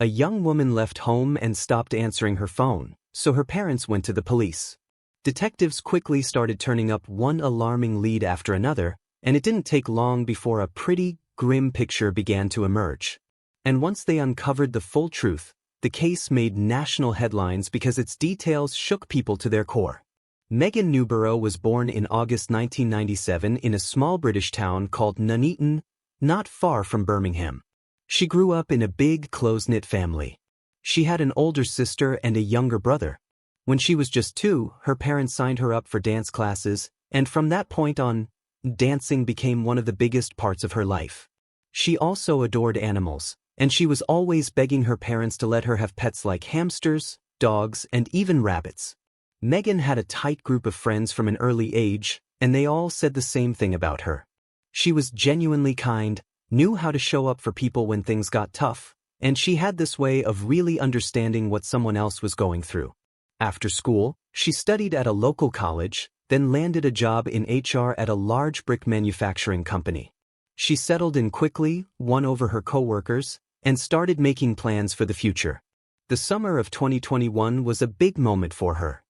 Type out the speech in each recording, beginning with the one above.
A young woman left home and stopped answering her phone, so her parents went to the police. Detectives quickly started turning up one alarming lead after another, and it didn't take long before a pretty grim picture began to emerge. And once they uncovered the full truth, the case made national headlines because its details shook people to their core. Megan Newborough was born in August 1997 in a small British town called Nuneaton, not far from Birmingham. She grew up in a big, close-knit family. She had an older sister and a younger brother. When she was just 2, her parents signed her up for dance classes, and from that point on, dancing became one of the biggest parts of her life. She also adored animals, and she was always begging her parents to let her have pets like hamsters, dogs, and even rabbits. Megan had a tight group of friends from an early age, and they all said the same thing about her. She was genuinely kind, knew how to show up for people when things got tough, and she had this way of really understanding what someone else was going through. After school, she studied at a local college, then landed a job in HR at a large brick manufacturing company. She settled in quickly, won over her coworkers, and started making plans for the future. The summer of 2021 was a big moment for her.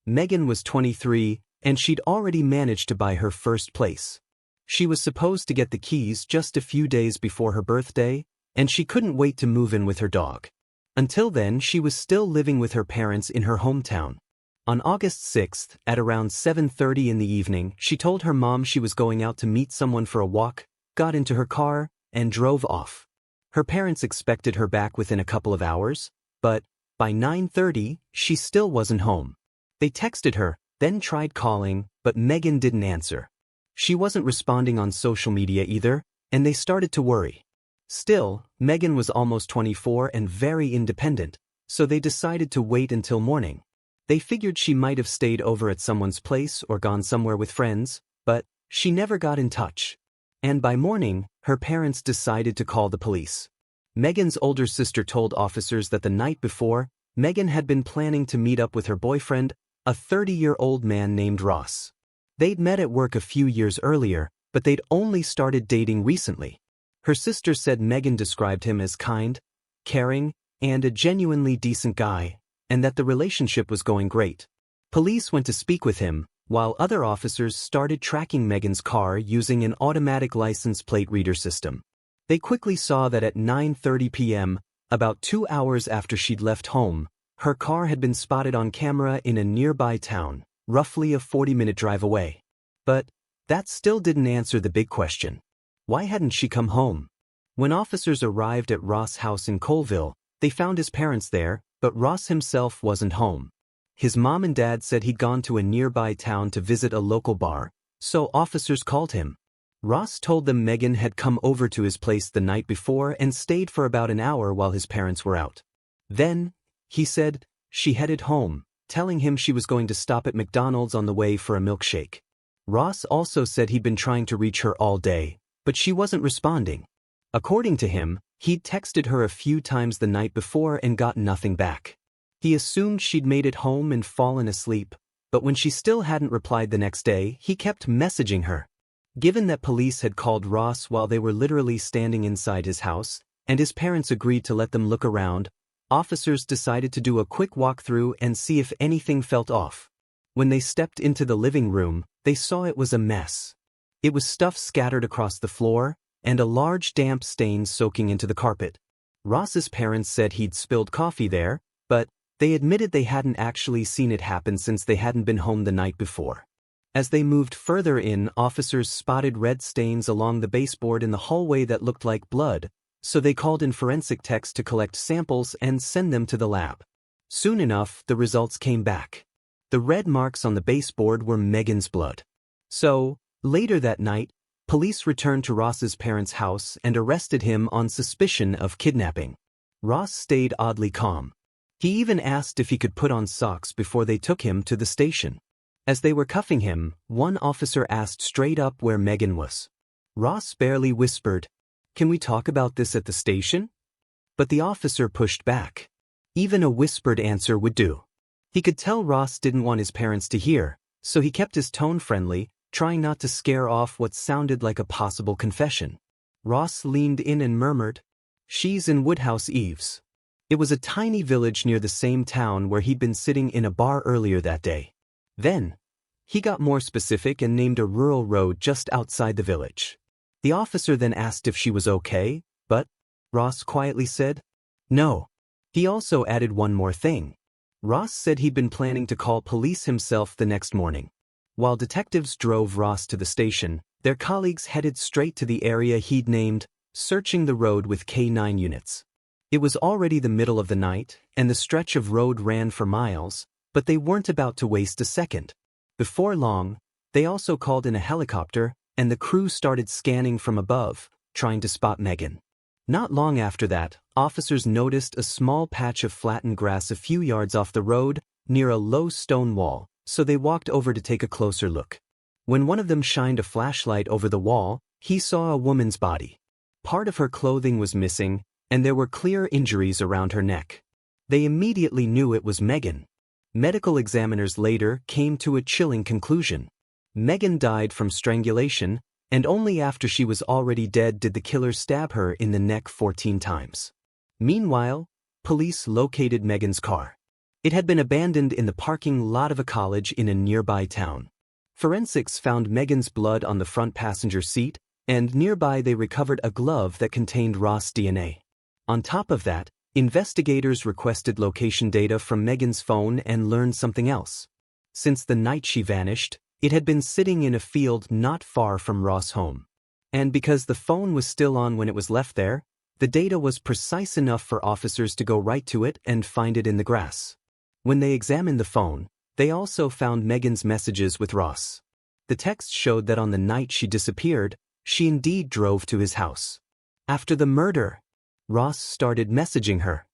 Megan was 23, and she'd already managed to buy her first place. She was supposed to get the keys just a few days before her birthday, and she couldn't wait to move in with her dog. Until then, she was still living with her parents in her hometown. On August 6th, at around 7:30 in the evening, she told her mom she was going out to meet someone for a walk, got into her car, and drove off. Her parents expected her back within a couple of hours, but by 9:30, she still wasn't home. They texted her, then tried calling, but Megan didn't answer. She wasn't responding on social media either, and they started to worry. Still, Megan was almost 24 and very independent, so they decided to wait until morning. They figured she might have stayed over at someone's place or gone somewhere with friends, but she never got in touch. And by morning, her parents decided to call the police. Megan's older sister told officers that the night before, Megan had been planning to meet up with her boyfriend, a 30-year-old man named Ross. They'd met at work a few years earlier, but they'd only started dating recently. Her sister said Megan described him as kind, caring, and a genuinely decent guy, and that the relationship was going great. Police went to speak with him, while other officers started tracking Megan's car using an automatic license plate reader system. They quickly saw that at 9:30 p.m., about 2 hours after she'd left home, her car had been spotted on camera in a nearby town, roughly a 40-minute drive away. But that still didn't answer the big question. Why hadn't she come home? When officers arrived at Ross' house in Colville, they found his parents there, but Ross himself wasn't home. His mom and dad said he'd gone to a nearby town to visit a local bar, so officers called him. Ross told them Megan had come over to his place the night before and stayed for about an hour while his parents were out. Then, he said, she headed home, telling him she was going to stop at McDonald's on the way for a milkshake. Ross also said he'd been trying to reach her all day, but she wasn't responding. According to him, he'd texted her a few times the night before and got nothing back. He assumed she'd made it home and fallen asleep, but when she still hadn't replied the next day, he kept messaging her. Given that police had called Ross while they were literally standing inside his house, and his parents agreed to let them look around, officers decided to do a quick walkthrough and see if anything felt off. When they stepped into the living room, they saw it was a mess. It was stuff scattered across the floor, and a large damp stain soaking into the carpet. Ross's parents said he'd spilled coffee there, but they admitted they hadn't actually seen it happen since they hadn't been home the night before. As they moved further in, officers spotted red stains along the baseboard in the hallway that looked like blood, so they called in forensic techs to collect samples and send them to the lab. Soon enough, the results came back. The red marks on the baseboard were Megan's blood. So, later that night, police returned to Ross's parents' house and arrested him on suspicion of kidnapping. Ross stayed oddly calm. He even asked if he could put on socks before they took him to the station. As they were cuffing him, one officer asked straight up where Megan was. Ross barely whispered, "Can we talk about this at the station?" But the officer pushed back. Even a whispered answer would do. He could tell Ross didn't want his parents to hear, so he kept his tone friendly, trying not to scare off what sounded like a possible confession. Ross leaned in and murmured, "She's in Woodhouse Eaves." It was a tiny village near the same town where he'd been sitting in a bar earlier that day. Then, he got more specific and named a rural road just outside the village. The officer then asked if she was okay, but Ross quietly said, no. He also added one more thing. Ross said he'd been planning to call police himself the next morning. While detectives drove Ross to the station, their colleagues headed straight to the area he'd named Searching the Road with K9 units. It was already the middle of the night, and the stretch of road ran for miles, but they weren't about to waste a second. Before long, they also called in a helicopter, and the crew started scanning from above, trying to spot Megan. Not long after that, officers noticed a small patch of flattened grass a few yards off the road, near a low stone wall, so they walked over to take a closer look. When one of them shined a flashlight over the wall, he saw a woman's body. Part of her clothing was missing, and there were clear injuries around her neck. They immediately knew it was Megan. Medical examiners later came to a chilling conclusion. Megan died from strangulation, and only after she was already dead did the killer stab her in the neck 14 times. Meanwhile, police located Megan's car. It had been abandoned in the parking lot of a college in a nearby town. Forensics found Megan's blood on the front passenger seat, and nearby they recovered a glove that contained Ross' DNA. On top of that, investigators requested location data from Megan's phone and learned something else. Since the night she vanished, it had been sitting in a field not far from Ross' home. And because the phone was still on when it was left there, the data was precise enough for officers to go right to it and find it in the grass. When they examined the phone, they also found Megan's messages with Ross. The text showed that on the night she disappeared, she indeed drove to his house. After the murder, Ross started messaging her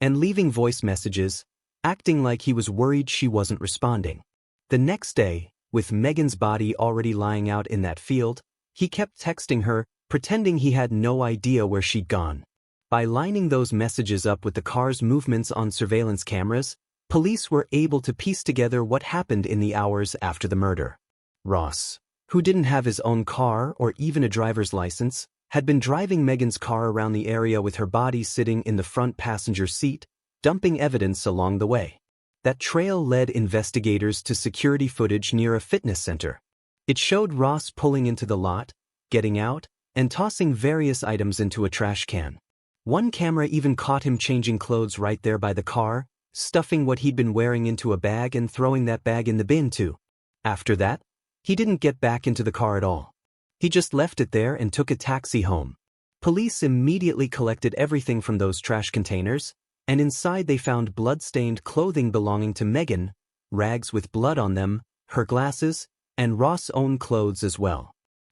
and leaving voice messages, acting like he was worried she wasn't responding. The next day, with Megan's body already lying out in that field, he kept texting her, pretending he had no idea where she'd gone. By lining those messages up with the car's movements on surveillance cameras, police were able to piece together what happened in the hours after the murder. Ross, who didn't have his own car or even a driver's license, had been driving Megan's car around the area with her body sitting in the front passenger seat, dumping evidence along the way. That trail led investigators to security footage near a fitness center. It showed Ross pulling into the lot, getting out, and tossing various items into a trash can. One camera even caught him changing clothes right there by the car, stuffing what he'd been wearing into a bag and throwing that bag in the bin too. After that, he didn't get back into the car at all. He just left it there and took a taxi home. Police immediately collected everything from those trash containers, and inside they found blood-stained clothing belonging to Megan, rags with blood on them, her glasses, and Ross' own clothes as well.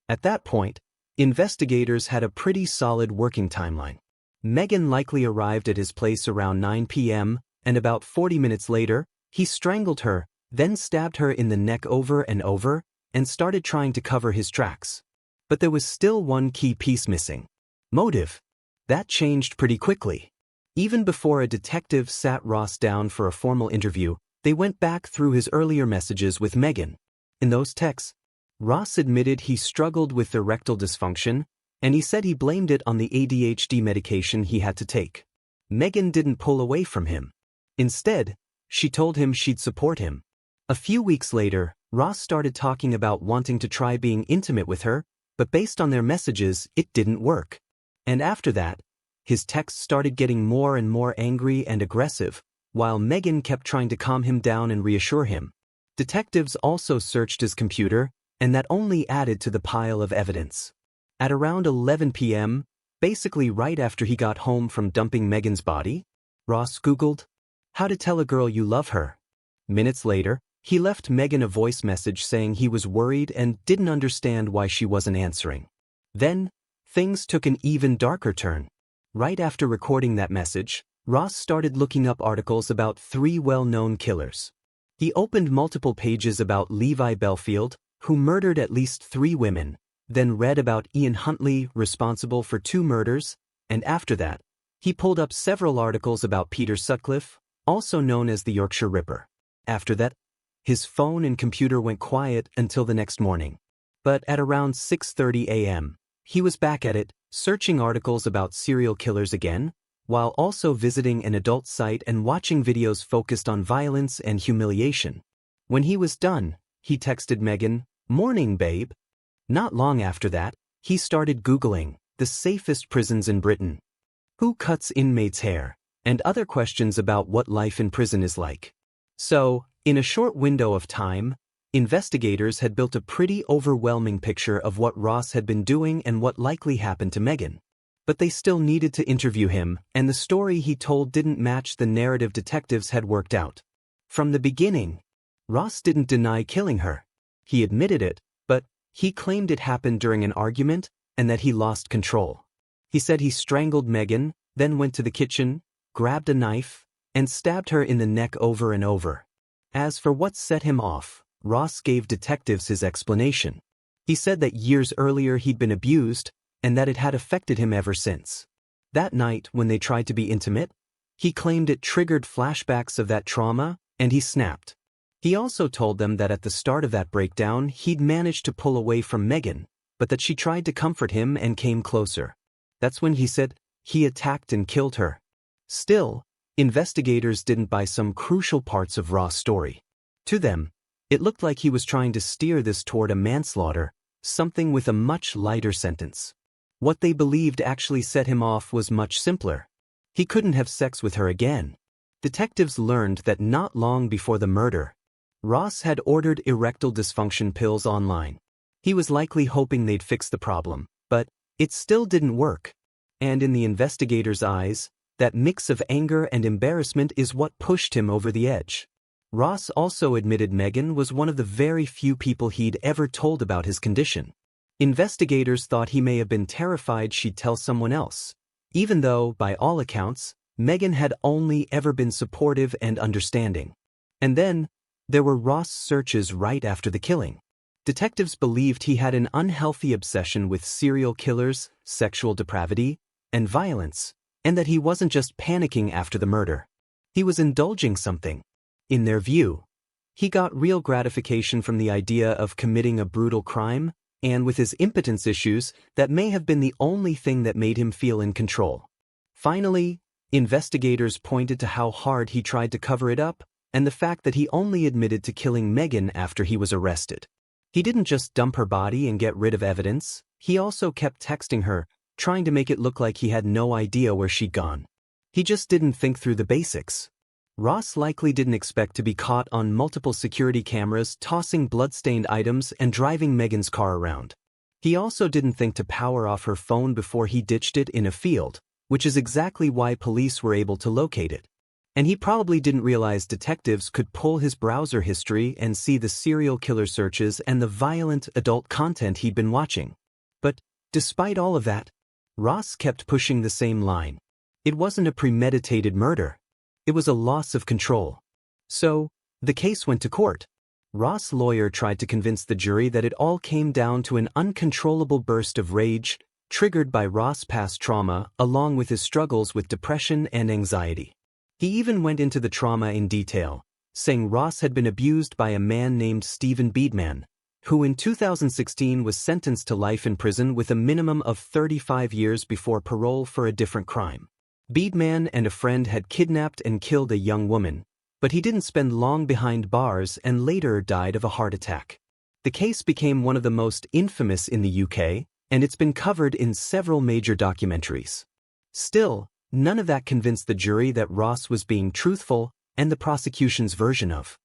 At that point, investigators had a pretty solid working timeline. Megan likely arrived at his place around 9 p.m., and about 40 minutes later, he strangled her, then stabbed her in the neck over and over, and started trying to cover his tracks. But there was still one key piece missing. Motive. That changed pretty quickly. Even before a detective sat Ross down for a formal interview, they went back through his earlier messages with Megan. In those texts, Ross admitted he struggled with erectile dysfunction, and he said he blamed it on the ADHD medication he had to take. Megan didn't pull away from him. Instead, she told him she'd support him. A few weeks later, Ross started talking about wanting to try being intimate with her, but based on their messages, it didn't work. And after that, his texts started getting more and more angry and aggressive, while Megan kept trying to calm him down and reassure him. Detectives also searched his computer, and that only added to the pile of evidence. At around 11 p.m., basically right after he got home from dumping Megan's body, Ross Googled, "How to tell a girl you love her." Minutes later, he left Megan a voice message saying he was worried and didn't understand why she wasn't answering. Then, things took an even darker turn. Right after recording that message, Ross started looking up articles about 3 well-known killers. He opened multiple pages about Levi Belfield, who murdered at least 3 women, then read about Ian Huntley, responsible for 2 murders, and after that, he pulled up several articles about Peter Sutcliffe, also known as the Yorkshire Ripper. After that, his phone and computer went quiet until the next morning. But at around 6:30 a.m., he was back at it, searching articles about serial killers again, while also visiting an adult site and watching videos focused on violence and humiliation. When he was done, he texted Megan, "Morning, babe." Not long after that, he started Googling the safest prisons in Britain, who cuts inmates' hair, and other questions about what life in prison is like. So, in a short window of time, investigators had built a pretty overwhelming picture of what Ross had been doing and what likely happened to Megan. But they still needed to interview him, and the story he told didn't match the narrative detectives had worked out. From the beginning, Ross didn't deny killing her. He admitted it, but he claimed it happened during an argument and that he lost control. He said he strangled Megan, then went to the kitchen, grabbed a knife, and stabbed her in the neck over and over. As for what set him off, Ross gave detectives his explanation. He said that years earlier he'd been abused, and that it had affected him ever since. That night, when they tried to be intimate, he claimed it triggered flashbacks of that trauma, and he snapped. He also told them that at the start of that breakdown he'd managed to pull away from Megan, but that she tried to comfort him and came closer. That's when he said he attacked and killed her. Still, investigators didn't buy some crucial parts of Ross' story. To them, it looked like he was trying to steer this toward a manslaughter, something with a much lighter sentence. What they believed actually set him off was much simpler. He couldn't have sex with her again. Detectives learned that not long before the murder, Ross had ordered erectile dysfunction pills online. He was likely hoping they'd fix the problem, but it still didn't work. And in the investigators' eyes, that mix of anger and embarrassment is what pushed him over the edge. Ross also admitted Megan was one of the very few people he'd ever told about his condition. Investigators thought he may have been terrified she'd tell someone else, even though, by all accounts, Megan had only ever been supportive and understanding. And then, there were Ross' searches right after the killing. Detectives believed he had an unhealthy obsession with serial killers, sexual depravity, and violence, and that he wasn't just panicking after the murder. He was indulging something. In their view, he got real gratification from the idea of committing a brutal crime, and with his impotence issues, that may have been the only thing that made him feel in control. Finally, investigators pointed to how hard he tried to cover it up, and the fact that he only admitted to killing Megan after he was arrested. He didn't just dump her body and get rid of evidence, he also kept texting her, trying to make it look like he had no idea where she'd gone. He just didn't think through the basics. Ross likely didn't expect to be caught on multiple security cameras tossing blood-stained items and driving Megan's car around. He also didn't think to power off her phone before he ditched it in a field, which is exactly why police were able to locate it. And he probably didn't realize detectives could pull his browser history and see the serial killer searches and the violent adult content he'd been watching. But, despite all of that, Ross kept pushing the same line. It wasn't a premeditated murder. It was a loss of control. So, the case went to court. Ross' lawyer tried to convince the jury that it all came down to an uncontrollable burst of rage, triggered by Ross' past trauma, along with his struggles with depression and anxiety. He even went into the trauma in detail, saying Ross had been abused by a man named Stephen Beedman, who in 2016 was sentenced to life in prison with a minimum of 35 years before parole for a different crime. Beedman and a friend had kidnapped and killed a young woman, but he didn't spend long behind bars and later died of a heart attack. The case became one of the most infamous in the UK, and it's been covered in several major documentaries. Still, none of that convinced the jury that Ross was being truthful and the prosecution's version of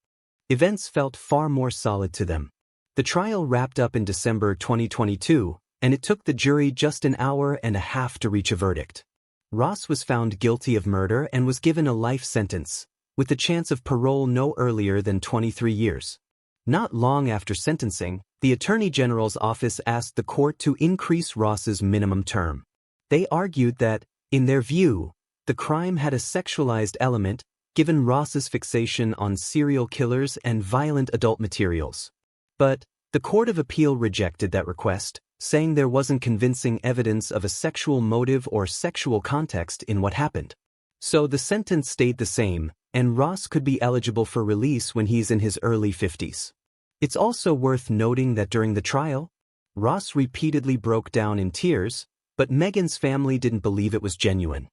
events felt far more solid to them. The trial wrapped up in December 2022, and it took the jury just an hour and a half to reach a verdict. Ross was found guilty of murder and was given a life sentence, with the chance of parole no earlier than 23 years. Not long after sentencing, the Attorney General's office asked the court to increase Ross's minimum term. They argued that, in their view, the crime had a sexualized element, given Ross's fixation on serial killers and violent adult materials. But the Court of Appeal rejected that request, saying there wasn't convincing evidence of a sexual motive or sexual context in what happened. So the sentence stayed the same, and Ross could be eligible for release when he's in his early 50s. It's also worth noting that during the trial, Ross repeatedly broke down in tears, but Megan's family didn't believe it was genuine.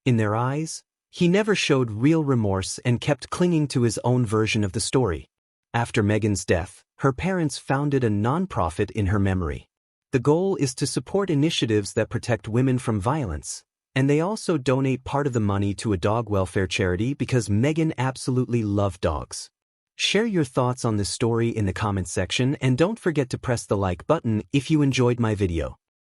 In their eyes, he never showed real remorse and kept clinging to his own version of the story. After Megan's death, her parents founded a nonprofit in her memory. The goal is to support initiatives that protect women from violence, and they also donate part of the money to a dog welfare charity because Megan absolutely loved dogs. Share your thoughts on this story in the comments section and don't forget to press the like button if you enjoyed my video.